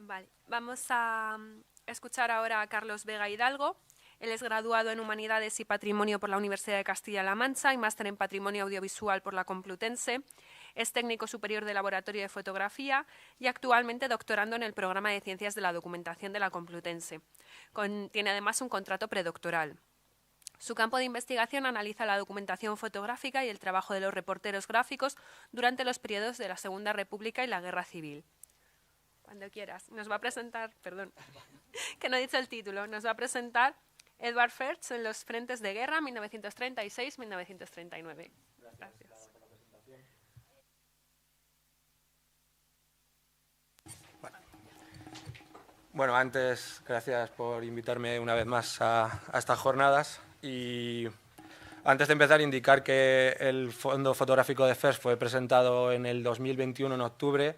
Vale, vamos a escuchar ahora a Carlos Vega Hidalgo. Él es graduado en Humanidades y Patrimonio por la Universidad de Castilla-La Mancha y máster en Patrimonio Audiovisual por la Complutense. Es técnico superior de laboratorio de fotografía y actualmente doctorando en el programa de Ciencias de la Documentación de la Complutense. Tiene además un contrato predoctoral. Su campo de investigación analiza la documentación fotográfica y el trabajo de los reporteros gráficos durante los periodos de la Segunda República y la Guerra Civil. Cuando quieras. Nos va a presentar, perdón, que no he dicho el título, nos va a presentar Edward Ferch en los frentes de guerra 1936-1939. Gracias. Bueno, antes, gracias por invitarme una vez más a estas jornadas. Y antes de empezar, indicar que el Fondo Fotográfico de Ferch fue presentado en el 2021, en octubre,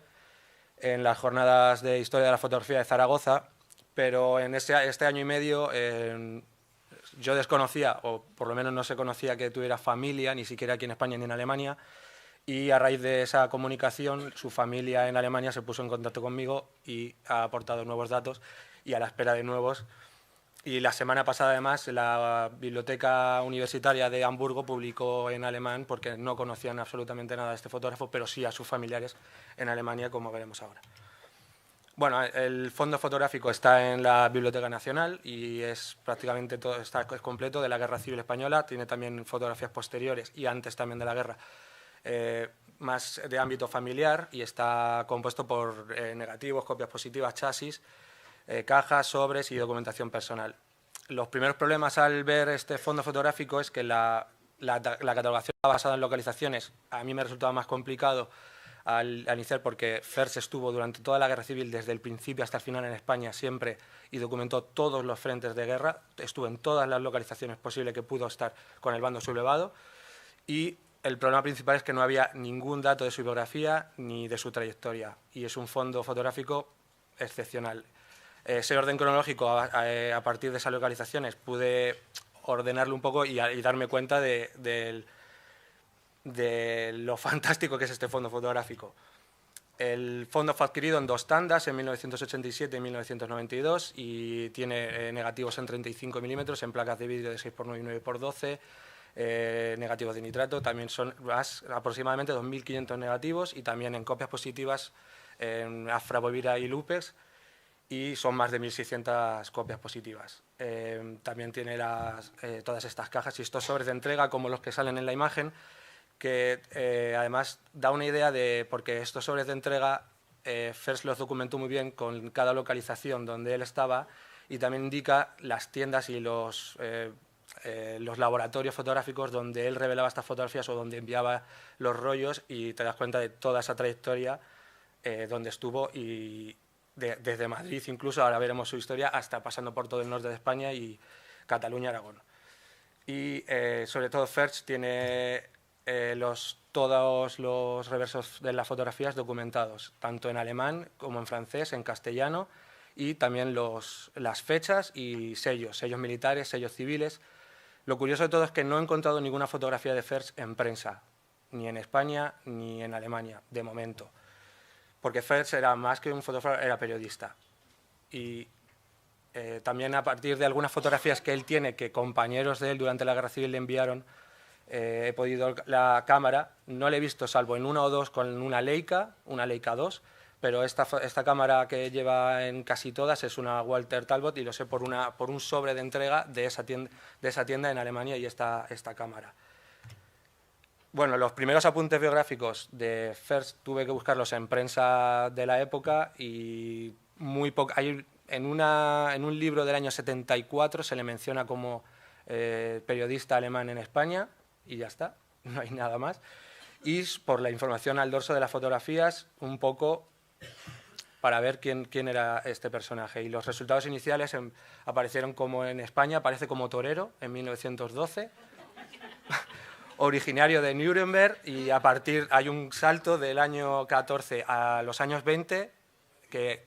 en las jornadas de Historia de la Fotografía de Zaragoza, pero en este año y medio yo desconocía, o por lo menos no se conocía que tuviera familia, ni siquiera aquí en España ni en Alemania, y a raíz de esa comunicación, su familia en Alemania se puso en contacto conmigo y ha aportado nuevos datos, y a la espera de nuevos. Y la semana pasada, además, la Biblioteca Universitaria de Hamburgo publicó en alemán, porque no conocían absolutamente nada de este fotógrafo, pero sí a sus familiares en Alemania, como veremos ahora. Bueno, el fondo fotográfico está en la Biblioteca Nacional y es prácticamente todo, es completo, de la Guerra Civil Española. Tiene también fotografías posteriores y antes también de la guerra, más de ámbito familiar, y está compuesto por negativos, copias positivas, chasis, cajas, sobres y documentación personal. Los primeros problemas al ver este fondo fotográfico es que la catalogación basada en localizaciones a mí me resultaba más complicado al iniciar, porque Ferch estuvo durante toda la Guerra Civil, desde el principio hasta el final en España siempre, y documentó todos los frentes de guerra, estuvo en todas las localizaciones posibles que pudo estar con el bando sublevado, y el problema principal es que no había ningún dato de su biografía ni de su trayectoria, y es un fondo fotográfico excepcional. Ese orden cronológico, a partir de esas localizaciones, pude ordenarlo un poco y darme cuenta de lo fantástico que es este fondo fotográfico. El fondo fue adquirido en dos tandas, en 1987 y 1992, y tiene negativos en 35 milímetros, en placas de vídeo de 6x9 y 9x12, negativos de nitrato, también son aproximadamente 2.500 negativos, y también en copias positivas en Afra, Bovira y Lupex, y son más de 1.600 copias positivas. También tiene todas estas cajas y estos sobres de entrega, como los que salen en la imagen, que además da una idea de, porque estos sobres de entrega Ferch los documentó muy bien con cada localización donde él estaba, y también indica las tiendas y los laboratorios fotográficos donde él revelaba estas fotografías o donde enviaba los rollos, y te das cuenta de toda esa trayectoria donde estuvo, y desde Madrid incluso, ahora veremos su historia, hasta pasando por todo el norte de España y Cataluña, Aragón. Y sobre todo Ferch tiene todos los reversos de las fotografías documentados, tanto en alemán como en francés, en castellano, y también las fechas y sellos militares, sellos civiles. Lo curioso de todo es que no he encontrado ninguna fotografía de Ferch en prensa, ni en España ni en Alemania, de momento, porque Ferch era más que un fotógrafo, era periodista. Y también, a partir de algunas fotografías que él tiene, que compañeros de él durante la Guerra Civil le enviaron, he podido la cámara, no la he visto salvo en una o dos con una Leica 2, pero esta cámara que lleva en casi todas es una Walter Talbot, y lo sé por un sobre de entrega de esa tienda en Alemania, y esta cámara. Bueno, los primeros apuntes biográficos de Ferch tuve que buscarlos en prensa de la época, y muy poco. En un libro del año 74 se le menciona como periodista alemán en España, y ya está, no hay nada más. Y por la información al dorso de las fotografías, un poco para ver quién era este personaje. Y los resultados iniciales aparecieron como en España, aparece como torero en 1912, originario de Nuremberg, y hay un salto del año 14 a los años 20, que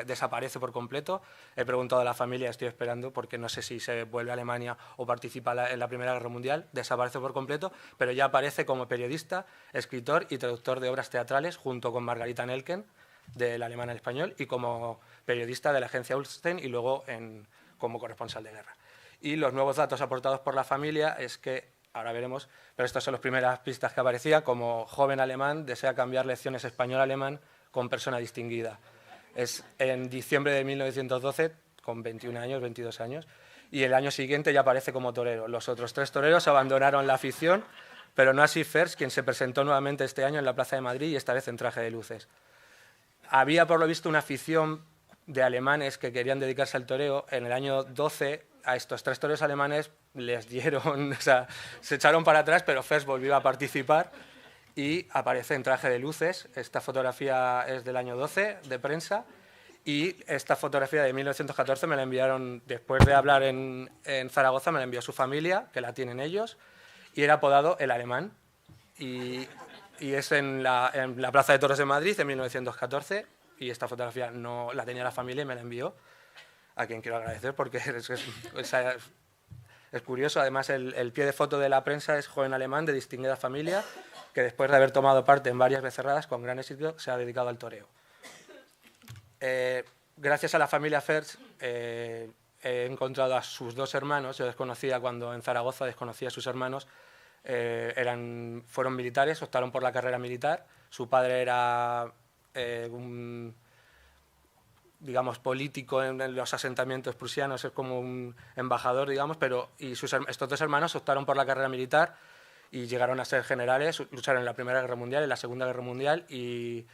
desaparece por completo. He preguntado a la familia, estoy esperando, porque no sé si se vuelve a Alemania o participa en la Primera Guerra Mundial. Desaparece por completo, pero ya aparece como periodista, escritor y traductor de obras teatrales, junto con Margarita Nelken, del alemán al español y como periodista de la agencia Ulstein y luego como corresponsal de guerra. Y los nuevos datos aportados por la familia es que, ahora veremos, pero estas son las primeras pistas que aparecía, como joven alemán desea cambiar lecciones español-alemán con persona distinguida. Es en diciembre de 1912, con 21 años, 22 años, y el año siguiente ya aparece como torero. Los otros 3 toreros abandonaron la afición, pero no así Fers, quien se presentó nuevamente este año en la Plaza de Madrid y esta vez en traje de luces. Había, por lo visto, una afición de alemanes que querían dedicarse al toreo. En el año 12, a estos 3 toreros alemanes les dieron, o sea, se echaron para atrás, pero Fers volvió a participar y aparece en traje de luces. Esta fotografía es del año 12, de prensa, y esta fotografía de 1914 me la enviaron, después de hablar en Zaragoza, me la envió su familia, que la tienen ellos, y era apodado El Alemán. Y es en la Plaza de Toros de Madrid, en 1914, y esta fotografía no la tenía la familia y me la envió, a quien quiero agradecer, porque es curioso. Además, el pie de foto de la prensa es joven alemán de distinguida familia, que después de haber tomado parte en varias becerradas, con gran éxito, se ha dedicado al toreo. Gracias a la familia Fers he encontrado a sus 2 hermanos. Yo desconocía, cuando en Zaragoza desconocía a sus hermanos. Fueron militares, optaron por la carrera militar. Su padre era un, digamos, político en los asentamientos prusianos, es como un embajador, digamos, y estos 2 hermanos optaron por la carrera militar y llegaron a ser generales, lucharon en la Primera Guerra Mundial, en la Segunda Guerra Mundial, e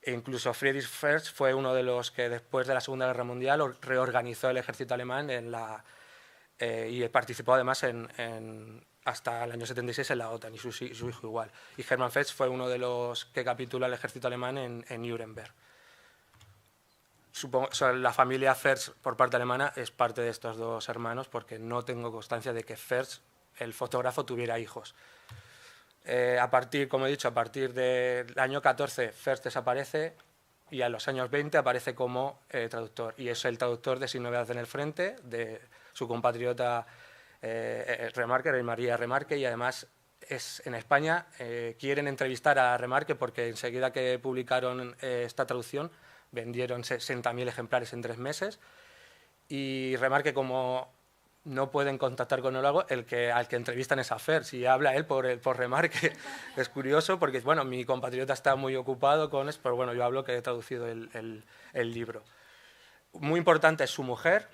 incluso Friedrich Fers fue uno de los que después de la Segunda Guerra Mundial reorganizó el ejército alemán y participó además hasta el año 76 en la OTAN, y su hijo igual. Y Hermann Fers fue uno de los que capituló el ejército alemán en Nuremberg. La familia Fers, por parte alemana, es parte de estos 2 hermanos, porque no tengo constancia de que Fers, el fotógrafo, tuviera hijos. Como he dicho, a partir del año 14 Fers desaparece y a los años 20 aparece como traductor. Y es el traductor de Sin novedad en el frente, de su compatriota Remarque, María Remarque, y además en España quieren entrevistar a Remarque porque enseguida que publicaron esta traducción vendieron 60.000 ejemplares en 3 meses, y Remarque, como no pueden contactar con él, al que entrevistan es a Fers, y habla él por Remarque. Es curioso porque, bueno, mi compatriota está muy ocupado con eso, pero bueno, yo hablo que he traducido el libro. Muy importante es su mujer,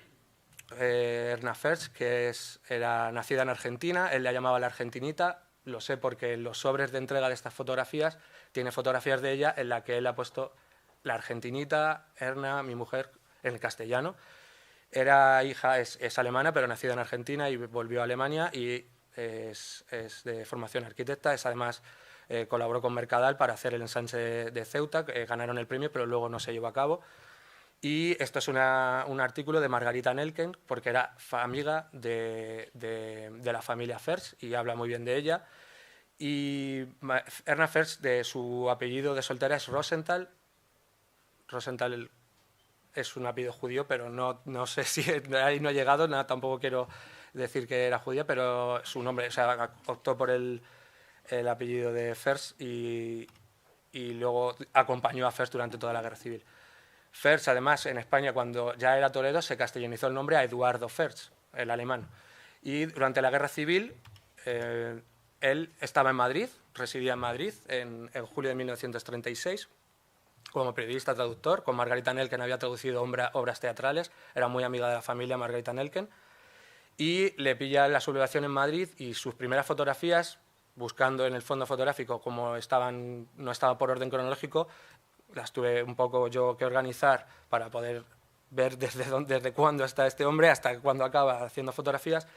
Erna Fers, que era nacida en Argentina. Él la llamaba la argentinita. Lo sé porque en los sobres de entrega de estas fotografías tiene fotografías de ella en la que él ha puesto la argentinita, Erna, mi mujer, en el castellano. Es alemana, pero nacida en Argentina y volvió a Alemania, y es de formación arquitecta. Además, colaboró con Mercadal para hacer el ensanche de Ceuta, ganaron el premio, pero luego no se llevó a cabo. Y esto es un artículo de Margarita Nelken, porque era amiga de la familia Fers y habla muy bien de ella. Y Erna Fers, de su apellido de soltera es Rosenthal. Rosenthal es un apellido judío, pero no sé si ahí no ha llegado, tampoco quiero decir que era judía, pero su nombre, o sea, optó por el apellido de Fers y luego acompañó a Fers durante toda la Guerra Civil. Fers, además, en España, cuando ya era torero, se castellanizó el nombre a Eduardo Fers, el alemán. Y durante la Guerra Civil, él estaba en Madrid, residía en Madrid en julio de 1936, como periodista traductor, con Margarita Nelken había traducido obras teatrales, era muy amiga de la familia Margarita Nelken, y le pilla la sublevación en Madrid, y sus primeras fotografías, buscando en el fondo fotográfico, como no estaba por orden cronológico, las tuve un poco yo que organizar para poder ver desde cuándo está este hombre hasta cuándo acaba haciendo fotografías.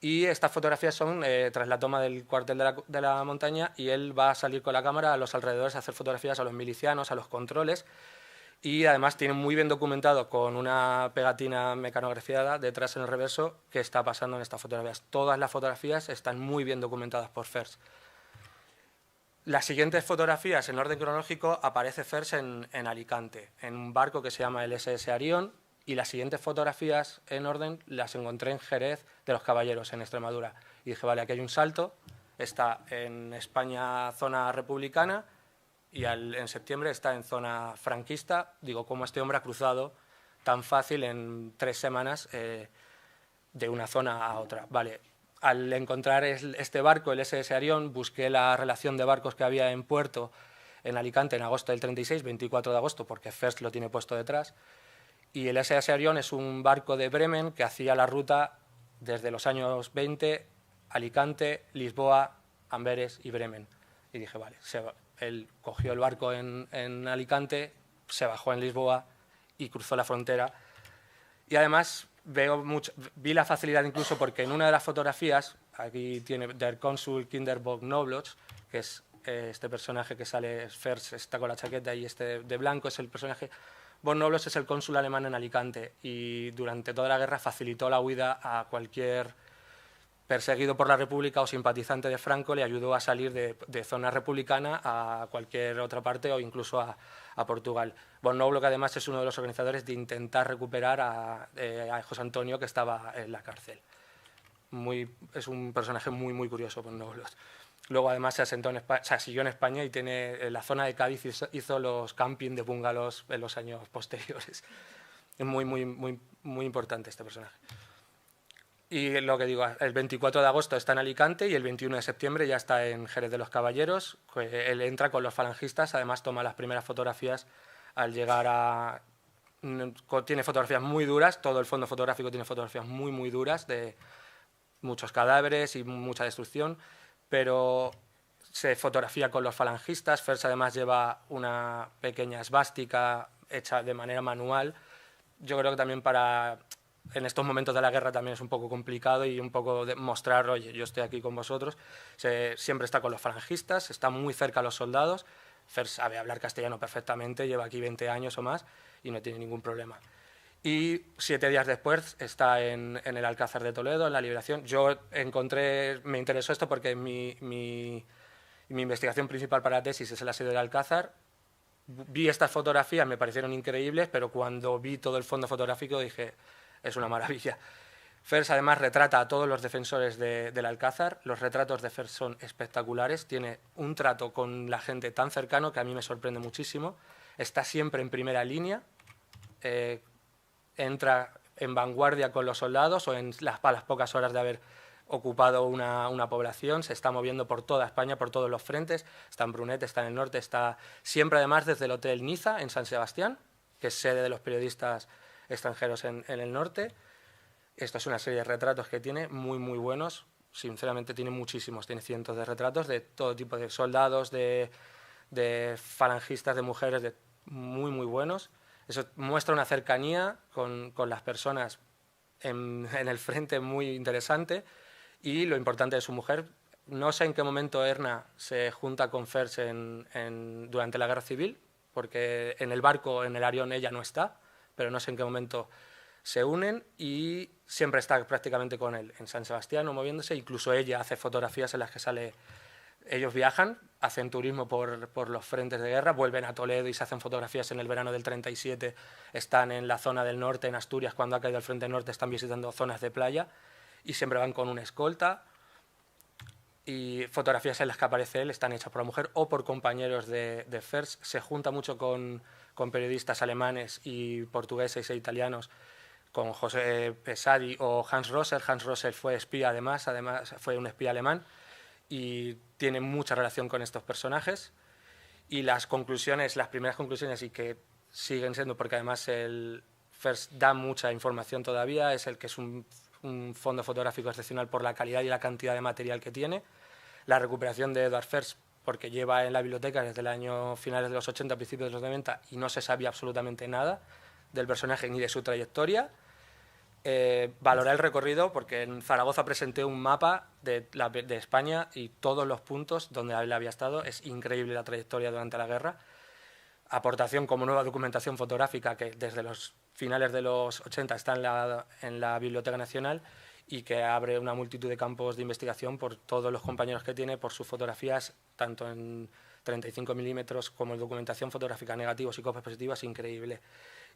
Y estas fotografías son tras la toma del cuartel de la montaña, y él va a salir con la cámara a los alrededores a hacer fotografías a los milicianos, a los controles, y además tiene muy bien documentado con una pegatina mecanografiada detrás en el reverso qué está pasando en estas fotografías. Todas las fotografías están muy bien documentadas por Fers. Las siguientes fotografías en orden cronológico aparece Fers en Alicante, en un barco que se llama el SS Arión, y las siguientes fotografías en orden las encontré en Jerez de los Caballeros, en Extremadura. Y dije, vale, aquí hay un salto, está en España, zona republicana, en septiembre está en zona franquista. Digo, ¿cómo este hombre ha cruzado tan fácil en 3 semanas de una zona a otra? Vale, al encontrar este barco, el SS Arión, busqué la relación de barcos que había en puerto en Alicante en agosto del 36, 24 de agosto, porque First lo tiene puesto detrás, y el SS Arión es un barco de Bremen que hacía la ruta desde los años 20, Alicante, Lisboa, Amberes y Bremen. Y dije, vale, él cogió el barco en Alicante, se bajó en Lisboa y cruzó la frontera. Y además vi la facilidad incluso porque en una de las fotografías, aquí tiene Der Consul Kinderbock Knobloch, que es este personaje que sale, First está con la chaqueta y este de blanco es el personaje. Von Knobloch es el cónsul alemán en Alicante y durante toda la guerra facilitó la huida a cualquier perseguido por la República o simpatizante de Franco, le ayudó a salir de zona republicana a cualquier otra parte o incluso a Portugal. Von Knobloch además es uno de los organizadores de intentar recuperar a José Antonio, que estaba en la cárcel. Es un personaje muy, muy curioso, Von Knobloch. Luego además se asentó siguió en España y en la zona de Cádiz hizo los camping de bungalows en los años posteriores. Es muy, muy, muy, muy importante este personaje. Y lo que digo, el 24 de agosto está en Alicante y el 21 de septiembre ya está en Jerez de los Caballeros. Él entra con los falangistas, además toma las primeras fotografías al llegar tiene fotografías muy duras, todo el fondo fotográfico tiene fotografías muy, muy duras de muchos cadáveres y mucha destrucción, pero se fotografía con los falangistas. First además lleva una pequeña esvástica hecha de manera manual. Yo creo que también en estos momentos de la guerra también es un poco complicado y un poco de mostrar, oye, yo estoy aquí con vosotros. Siempre está con los falangistas, está muy cerca a los soldados. First sabe hablar castellano perfectamente, lleva aquí 20 años o más y no tiene ningún problema. Y 7 días después está en el Alcázar de Toledo, en la Liberación. Me interesó esto porque mi investigación principal para la tesis es el asedio del Alcázar. Vi estas fotografías, me parecieron increíbles, pero cuando vi todo el fondo fotográfico dije, es una maravilla. First además retrata a todos los defensores del Alcázar. Los retratos de First son espectaculares. Tiene un trato con la gente tan cercano que a mí me sorprende muchísimo. Está siempre en primera línea. Entra en vanguardia con los soldados o a las pocas horas de haber ocupado una población. Se está moviendo por toda España, por todos los frentes. Está en Brunet, está en el norte. Está siempre además desde el Hotel Niza, en San Sebastián, que es sede de los periodistas extranjeros en el norte. Esta es una serie de retratos que tiene muy, muy buenos. Sinceramente tiene muchísimos, tiene cientos de retratos de todo tipo de soldados, de falangistas, de mujeres, muy, muy buenos. Eso muestra una cercanía con las personas en el frente muy interesante y lo importante de su mujer. No sé en qué momento Erna se junta con First durante la Guerra Civil, porque en el barco, en el Arión, ella no está, pero no sé en qué momento se unen y siempre está prácticamente con él en San Sebastián o moviéndose. Incluso ella hace fotografías en las que sale. Ellos viajan, hacen turismo por los frentes de guerra, vuelven a Toledo y se hacen fotografías en el verano del 37, están en la zona del norte, en Asturias, cuando ha caído el frente norte, están visitando zonas de playa y siempre van con una escolta. Y fotografías en las que aparece él están hechas por la mujer o por compañeros de First. Se junta mucho con periodistas alemanes y portugueses e italianos, con José Pesadi o Hans Rosser. Hans Rosser fue espía además fue un espía alemán y tiene mucha relación con estos personajes. Y las primeras conclusiones, y que siguen siendo, porque además el First da mucha información todavía, es el que es un fondo fotográfico excepcional por la calidad y la cantidad de material que tiene. La recuperación de Edward First, porque lleva en la biblioteca desde el año finales de los 80, principios de los 90, y no se sabía absolutamente nada del personaje ni de su trayectoria. Valoré el recorrido porque en Zaragoza presenté un mapa de España y todos los puntos donde él había estado. Es increíble la trayectoria durante la guerra. Aportación como nueva documentación fotográfica que desde los finales de los 80 está en la Biblioteca Nacional y que abre una multitud de campos de investigación por todos los compañeros que tiene, por sus fotografías, tanto en 35 milímetros como en documentación fotográfica, negativos y copias positivas, increíble.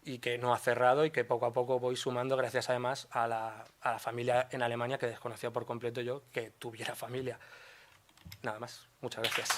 Y que no ha cerrado y que poco a poco voy sumando gracias además a la familia en Alemania, que desconocía por completo yo que tuviera familia. Nada más. Muchas gracias.